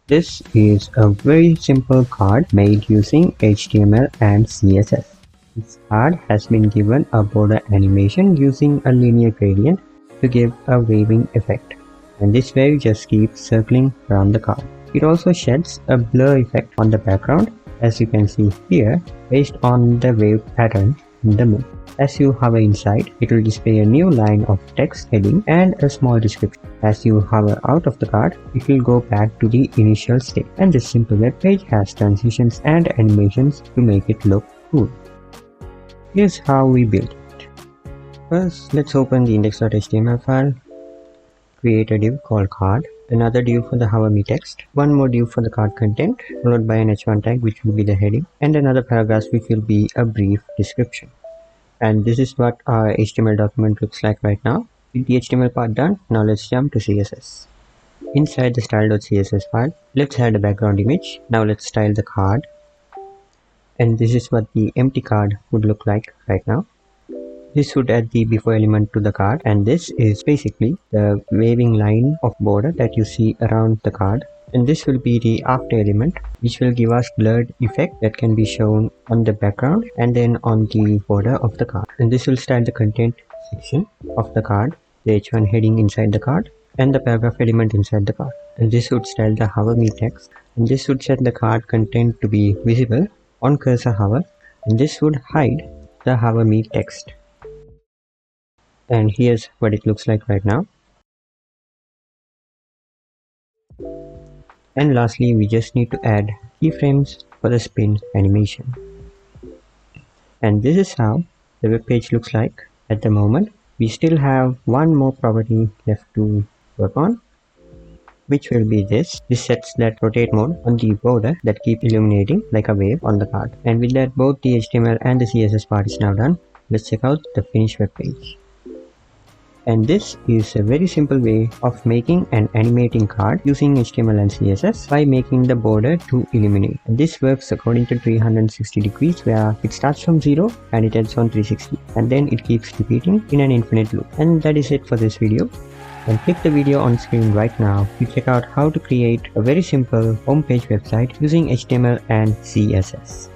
This is a very simple card made using HTML and CSS. This card has been given a border animation using a linear gradient to give a waving effect, and this wave just keeps circling around the card. It also sheds a blur effect on the background, as you can see here, based on the wave pattern in the middle. As you hover inside, it will display a new line of text heading and a small description. As you hover out of the card, it will go back to the initial state. And this simple web page has transitions and animations to make it look cool. Here's how we build it. First, let's open the index.html file, create a div called card, another div for the hover me text, one more div for the card content, followed by an h1 tag which will be the heading, and another paragraph which will be a brief description. And this is what our HTML document looks like right now. With the HTML part done, now let's jump to CSS. Inside the style.css file, let's add a background image. Now let's style the card. And this is what the empty card would look like right now. This would add the before element to the card, and this is basically the waving line of border that you see around the card. And this will be the after element, which will give us blurred effect that can be shown on the background and then on the border of the card. And this will style the content section of the card, the h1 heading inside the card, and the paragraph element inside the card. And this would style the hover me text, and this would set the card content to be visible on cursor hover, and this would hide the hover me text. And here's what it looks like right now. And lastly, we just need to add keyframes for the spin animation. And this is how the web page looks like at the moment. We still have one more property left to work on, which will be this. This sets that rotate mode on the border that keep illuminating like a wave on the card. And with that, both the HTML and the CSS part is now done. Let's check out the finished web page. And this is a very simple way of making an animating card using HTML and CSS by making the border to illuminate. And this works according to 360 degrees, where it starts from 0 and it ends on 360, and then it keeps repeating in an infinite loop. And that is it for this video. And click the video on screen right now to check out how to create a very simple homepage website using HTML and CSS.